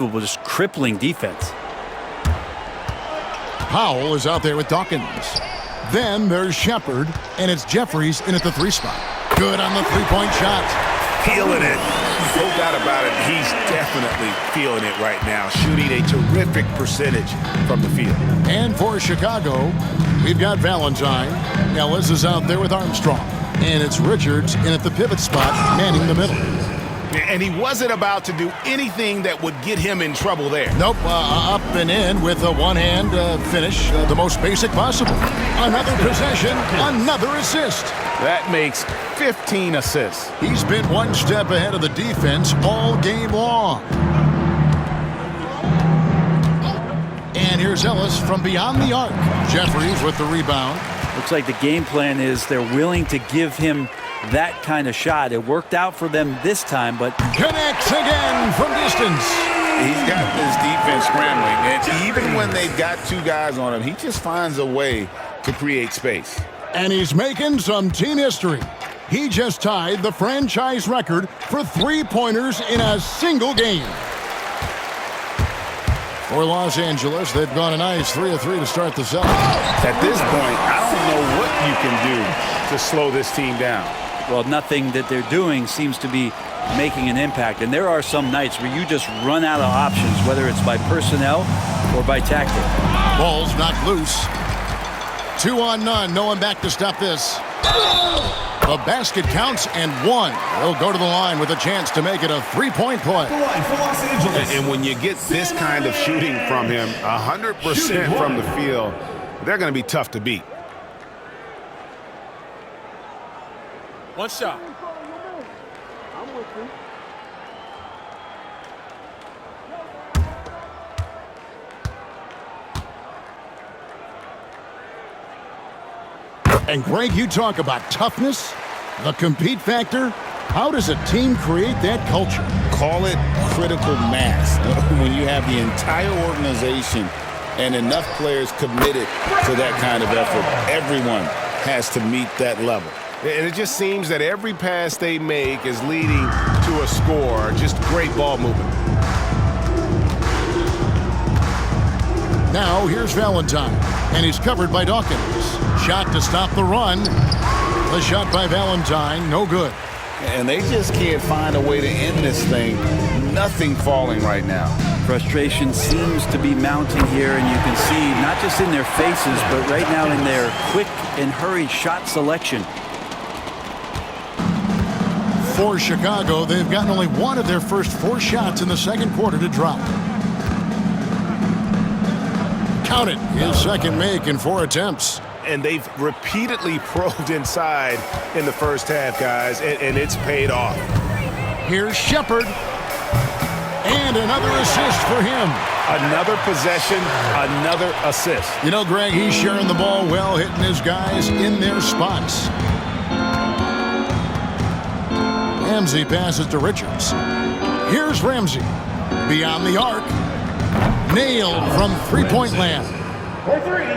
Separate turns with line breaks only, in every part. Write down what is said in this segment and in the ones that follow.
just crippling defense.
Powell is out there with Dawkins. Then there's Shepard, and it's Jeffries in at the 3 spot. Good on the 3-point shot.
Feeling it. No doubt about it. He's definitely feeling it right now. Shooting a terrific percentage from the field.
And for Chicago, we've got Valentine. Ellis is out there with Armstrong. And it's Richards in at the pivot spot, manning the middle.
And he wasn't about to do anything that would get him in trouble there.
Nope, up and in with a one-hand finish, the most basic possible. Another possession, another assist.
That makes 15 assists.
He's been one step ahead of the defense all game long. And here's Ellis from beyond the arc. Jeffries with the rebound.
Looks like the game plan is they're willing to give him that kind of shot. It worked out for them this time, but
connects again from distance.
He's got this defense scrambling, and even when they've got 2 guys on him, he just finds a way to create space.
And he's making some team history. He just tied the franchise record for 3-pointers in a single game. For Los Angeles, they've gone a nice 3 of 3 to start the 7th.
At this point, I don't know what you can do to slow this team down.
well, nothing that they're doing seems to be making an impact. And there are some nights where you just run out of options, whether it's by personnel or by tactic.
Ball's knocked loose. 2 on none. No one back to stop this. The basket counts and one. They'll go to the line with a chance to make it a three-point play.
And when you get this kind of shooting from him, 100% from the field, they're going to be tough to beat.
One shot.
And Greg, you talk about toughness, the compete factor. How does a team create that culture?
Call it critical mass. When you have the entire organization and enough players committed to that kind of effort, everyone has to meet that level.
And it just seems that every pass they make is leading to a score. Just great ball movement.
Now here's Valentine, and he's covered by Dawkins. Shot to stop the run. The shot by Valentine, no good.
And they just can't find a way to end this thing. Nothing falling right now.
Frustration seems to be mounting here, and you can see not just in their faces, but right now in their quick and hurried shot selection.
For Chicago, they've gotten only one of their first 4 shots in the second quarter to drop. Count it, his second make in 4 attempts.
And they've repeatedly probed inside in the first half, guys, and it's paid off.
Here's Shepard. And another assist for him.
Another possession, another assist.
You know, Greg, he's sharing the ball well, hitting his guys in their spots. Ramsey passes to Richards. Here's Ramsey. Beyond the arc. Nailed from three-point land.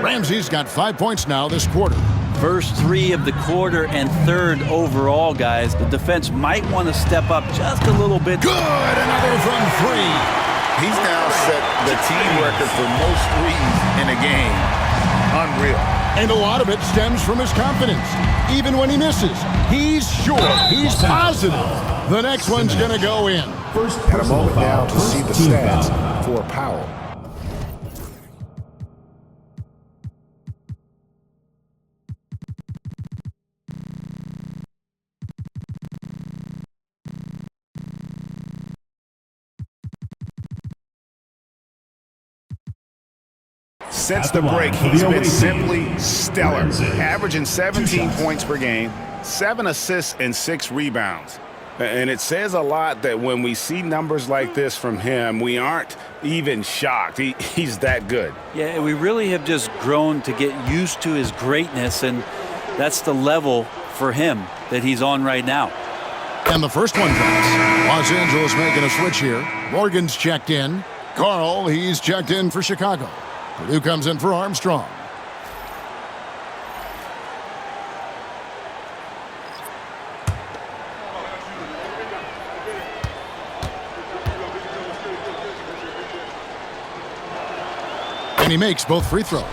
Ramsey's got 5 points now this quarter.
First 3 of the quarter and third overall, guys. The defense might want to step up just a little bit.
Good! Another from 3.
He's now set the team record for most threes in a game. Unreal.
And a lot of it stems from his confidence. Even when he misses, he's sure, he's positive. The next one's going to go in.
At a moment now to see the stats for Powell. Since the break, he's been simply stellar, averaging 17 points per game, 7 assists, and 6 rebounds. And it says a lot that when we see numbers like this from him, we aren't even shocked. He's that good.
Yeah, we really have just grown to get used to his greatness, and that's the level for him that he's on right now.
And the first one comes. Los Angeles making a switch here. Morgan's checked in. Carl, he's checked in for Chicago. Purdue comes in for Armstrong. And he makes both free throws.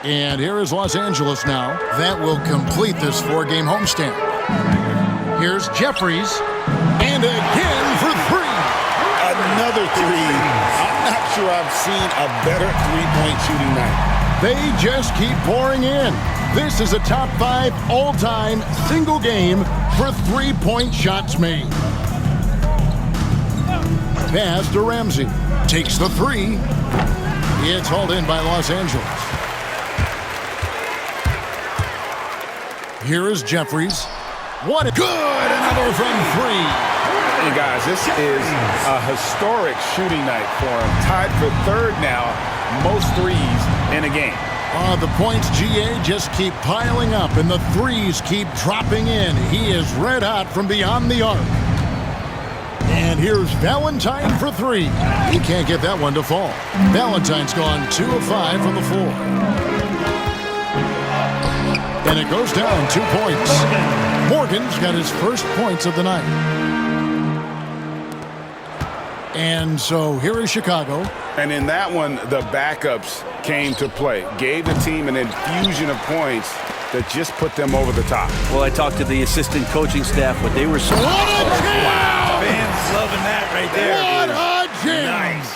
And here is Los Angeles now. That will complete this 4-game homestand. Here's Jeffries. And again for 3.
Another 3. I'm not sure I've seen a better three-point shooting night.
They just keep pouring in. This is a top 5 all-time single game for 3-point shots made. Pass to Ramsey. Takes the 3. It's hauled in by Los Angeles. Here is Jeffries. What a good! Another from 3.
And guys, this is a historic shooting night for him. Tied for 3rd now, most threes in a game.
The points, GA, just keep piling up, and the threes keep dropping in. He is red hot from beyond the arc. And here's Valentine for 3. He can't get that one to fall. Valentine's gone 2 of 5 from the floor. And it goes down 2 points. Morgan's got his first points of the night. And so here is Chicago.
And in that one, the backups came to play. Gave the team an infusion of points that just put them over the top.
Well, I talked to the assistant coaching staff. What they were saying.
Wow, fans loving that right there.
What a jam!
Nice.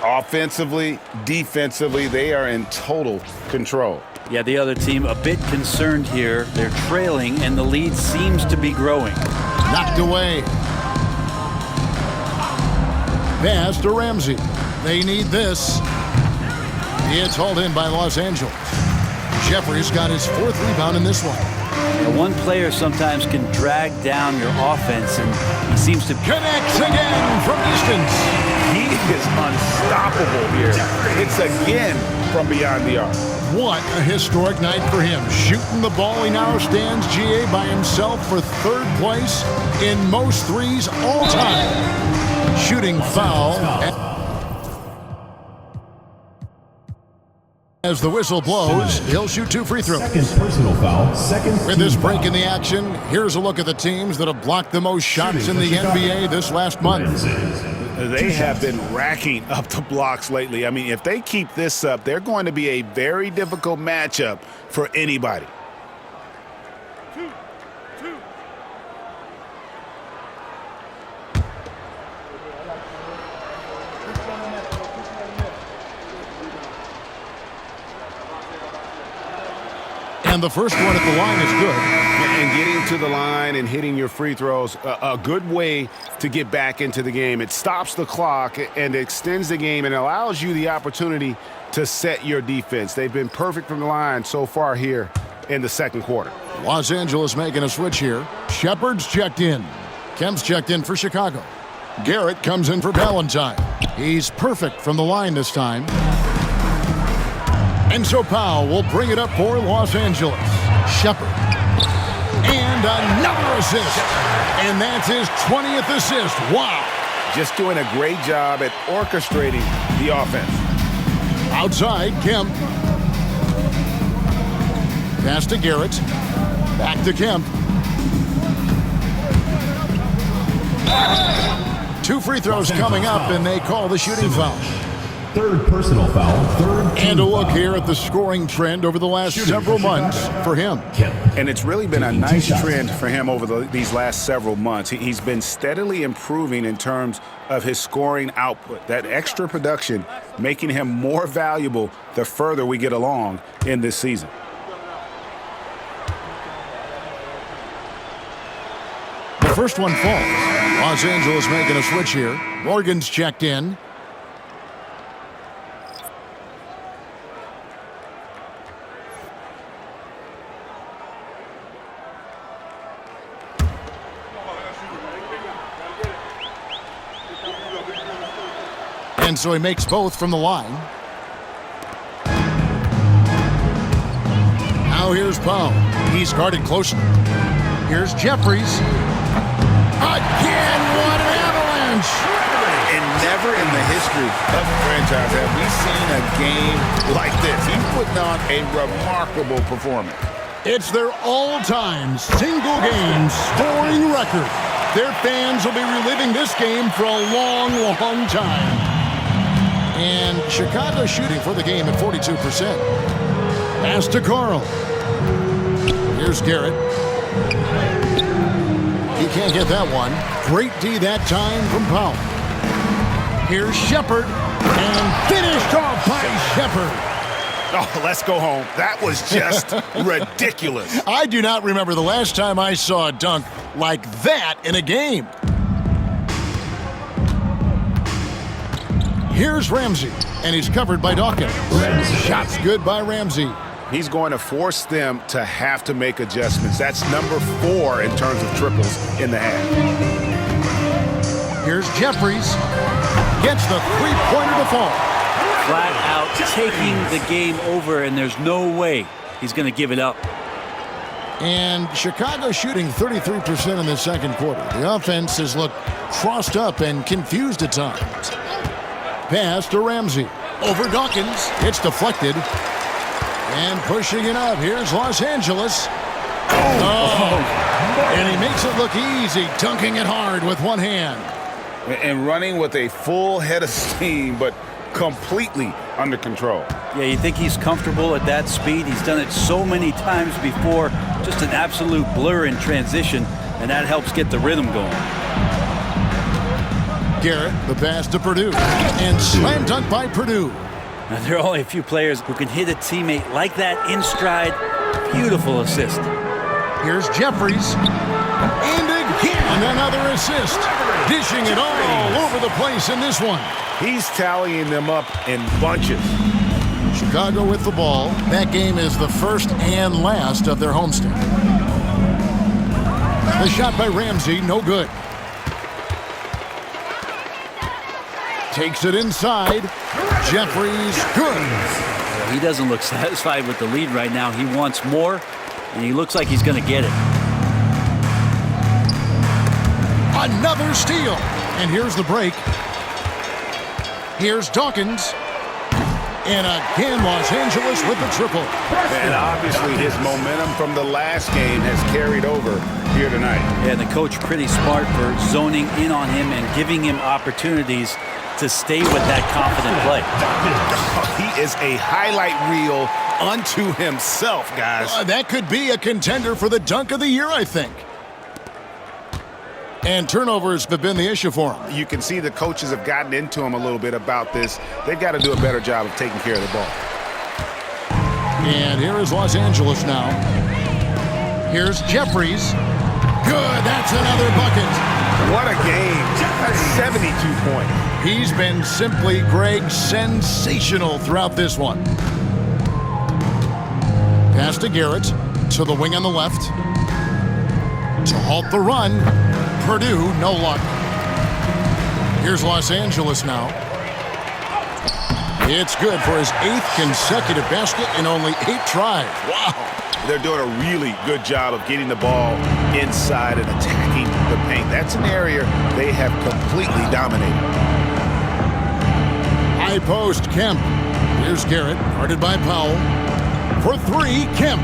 Offensively, defensively, they are in total control.
Yeah, the other team a bit concerned here. They're trailing, and the lead seems to be growing.
Knocked away. Pass to Ramsey. They need this. It's hauled in by Los Angeles. Jeffries got his 4th rebound in this one.
One player sometimes can drag down your offense, and he seems to
Connects again from distance.
He is unstoppable here. It's again from beyond the arc.
What a historic night for him. Shooting the ball, he now stands, GA, by himself for 3rd place in most threes all time. Shooting foul. As the whistle blows, he'll shoot 2 free throws.
Second personal foul. Second.
With this break in the action, here's a look at the teams that have blocked the most shots in the NBA this last month.
They have been racking up the blocks lately. I mean, if they keep this up, they're going to be a very difficult matchup for anybody.
And the first one at the line is good.
And getting to the line and hitting your free throws, a good way to get back into the game. It stops the clock and extends the game and allows you the opportunity to set your defense. They've been perfect from the line so far here in the 2nd quarter.
Los Angeles making a switch here. Shepard's checked in. Kemp's checked in for Chicago. Garrett comes in for Valentine. He's perfect from the line this time. And so Powell will bring it up for Los Angeles. Shepard. And another assist. And that's his 20th assist. Wow.
Just doing a great job at orchestrating the offense.
Outside, Kemp. Pass to Garrett. Back to Kemp. 2 free throws coming up, and they call the shooting foul.
3rd personal foul. 3rd.
And a look here at the scoring trend over the last several months for him.
And it's really been a nice trend for him over these last several months. He's been steadily improving in terms of his scoring output. That extra production making him more valuable the further we get along in this season.
The first one falls. Los Angeles making a switch here. Morgan's checked in. And so he makes both from the line. Now here's Powell. He's guarded closely. Here's Jeffries. Again, what an avalanche!
And never in the history of the franchise have we seen a game like this. He's putting on a remarkable performance.
It's their all-time single-game scoring record. Their fans will be reliving this game for a long, long time. And Chicago shooting for the game at 42%. Pass to Carl. Here's Garrett. He can't get that one. Great D that time from Powell. Here's Shepard. And finished off by Shepard.
Oh, let's go home. That was just ridiculous.
I do not remember the last time I saw a dunk like that in a game. Here's Ramsey, and he's covered by Dawkins. Shots good by Ramsey.
He's going to force them to have to make adjustments. That's number 4 in terms of triples in the half.
Here's Jeffries. Gets the three-pointer to fall.
Flat out taking the game over, and there's no way he's going to give it up.
And Chicago shooting 33% in the second quarter. The offense has looked crossed up and confused at times. Pass to Ramsey. Over Dawkins. It's deflected. And pushing it up. Here's Los Angeles. Oh. And he makes it look easy, dunking it hard with one hand.
And running with a full head of steam, but completely under control.
Yeah, you think he's comfortable at that speed? He's done it so many times before. Just an absolute blur in transition, and that helps get the rhythm going.
Garrett, the pass to Purdue. And slam dunk by Purdue.
Now, there are only a few players who can hit a teammate like that in stride. Beautiful assist.
Here's Jeffries. And again, another assist. Dishing it all over the place in this one.
He's tallying them up in bunches.
Chicago with the ball. That game is the first and last of their homestand. The shot by Ramsey, no good. Takes it inside. Jeffries, good.
He doesn't look satisfied with the lead right now. He wants more, and he looks like he's going to get it.
Another steal. And here's the break. Here's Dawkins. And again, Los Angeles with the triple.
And obviously his momentum from the last game has carried over here tonight.
Yeah, and the coach pretty smart for zoning in on him and giving him opportunities to stay with that confident play.
He is a highlight reel unto himself, guys.
That could be a contender for the dunk of the year, I think. And turnovers have been the issue for him.
You can see the coaches have gotten into him a little bit about this. They've got to do a better job of taking care of the ball.
And here is Los Angeles now. Here's Jeffries. Good, that's another bucket.
What a game. That's 72 points.
He's been simply, Greg, sensational throughout this one. Pass to Garrett, to the wing on the left. To halt the run. Purdue, no luck. Here's Los Angeles now. It's good for his 8th consecutive basket in only 8 tries.
Wow. They're doing a really good job of getting the ball inside and attacking the paint. That's an area they have completely dominated.
High post, Kemp. Here's Garrett, guarded by Powell. For 3, Kemp.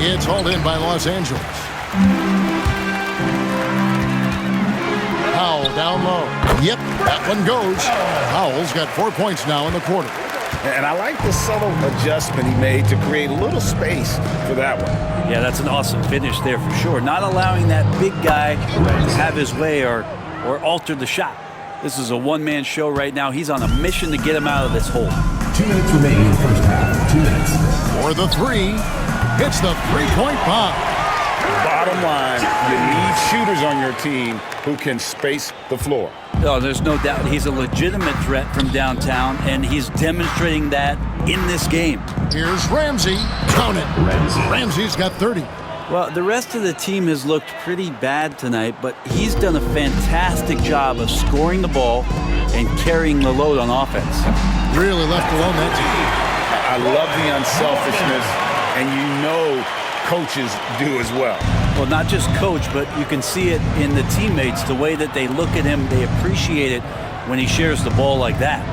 It's hauled in by Los Angeles. Powell down low. Yep, that one goes. Powell's got 4 points now in the quarter.
And I like the subtle adjustment he made to create a little space for that one.
Yeah, that's an awesome finish there for sure. Not allowing that big guy to have his way or alter the shot. This is a one-man show right now. He's on a mission to get him out of this hole.
2 minutes remaining in the first half. 2 minutes.
For the 3, hits the three-point bomb.
Bottom line, you need shooters on your team who can space the floor.
Oh, there's no doubt he's a legitimate threat from downtown, and he's demonstrating that in this game.
Here's Ramsey. Count it. Ramsey's got 30.
Well, the rest of the team has looked pretty bad tonight, but he's done a fantastic job of scoring the ball and carrying the load on offense.
Really left alone that
I love the unselfishness, and you know coaches do as well.
Well, not just coach, but you can see it in the teammates, the way that they look at him. They appreciate it when he shares the ball like that.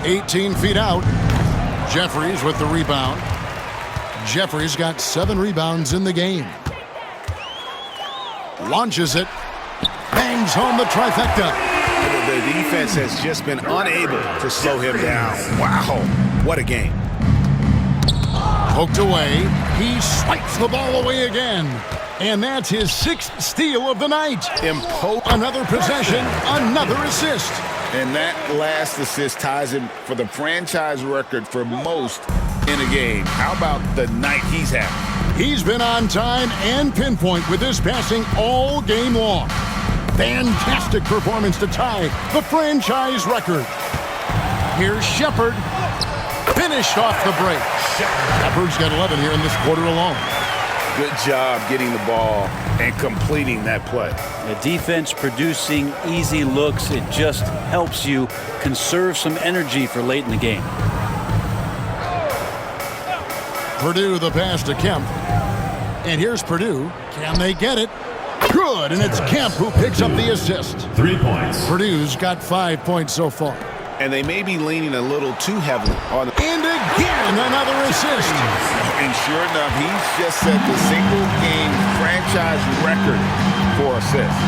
18 feet out. Jeffries with the rebound. Jeffries got 7 rebounds in the game. Launches it. Bangs home the trifecta.
The defense has just been unable to slow him down. Wow, what a game.
Poked away. He swipes the ball away again. And that's his 6th steal of the night. Another possession, another assist.
And that last assist ties him for the franchise record for most in a game. How about the night he's having?
He's been on time and pinpoint with his passing all game long. Fantastic performance to tie the franchise record. Here's Shepard. Finished off the break. Shepard's got 11 here in this quarter alone.
Good job getting the ball and completing that play.
The defense producing easy looks. It just helps you conserve some energy for late in the game.
Purdue the pass to Kemp. And here's Purdue. Can they get it? Good, and it's Kemp who picks up the assist.
3 points.
Purdue's got 5 points so far.
And they may be leaning a little too heavily on.
And again, another assist.
And sure enough, he's just set the single-game franchise record for assists.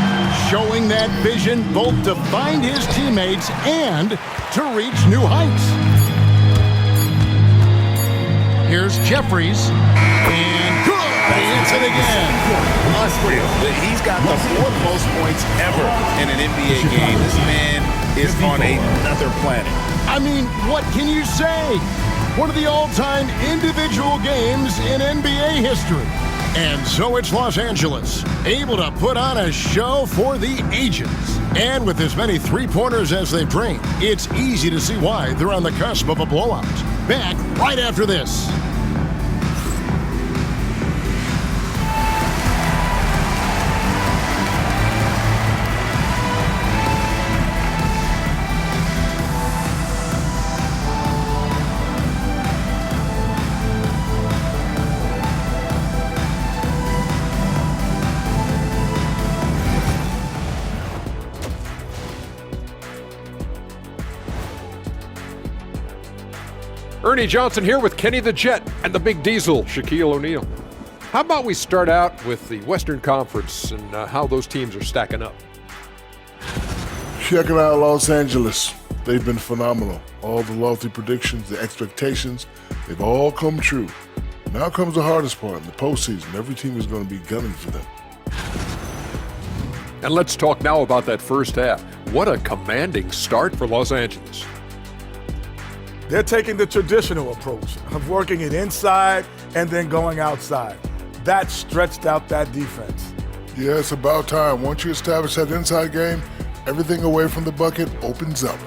Showing that vision both to find his teammates and to reach new heights. Here's Jeffries. And good! He hits it again.
Unreal. He's got the 4th most points ever in an NBA game. This man is on another planet.
I mean, what can you say? One of the all-time individual games in NBA history. And so it's Los Angeles, able to put on a show for the ages. And with as many three-pointers as they bring, it's easy to see why they're on the cusp of a blowout. Back right after this.
Ernie Johnson here with Kenny the Jet and the Big Diesel, Shaquille O'Neal. How about we start out with the Western Conference and how those teams are stacking up?
Checking out Los Angeles. They've been phenomenal. All the lofty predictions, the expectations, they've all come true. Now comes the hardest part in the postseason. Every team is going to be gunning for them.
And let's talk now about that first half. What a commanding start for Los Angeles.
They're taking the traditional approach of working it inside and then going outside. That stretched out that defense.
Yeah, it's about time. Once you establish that inside game, everything away from the bucket opens up.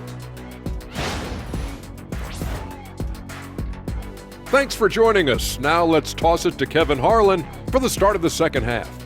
Thanks for joining us. Now let's toss it to Kevin Harlan for the start of the second half.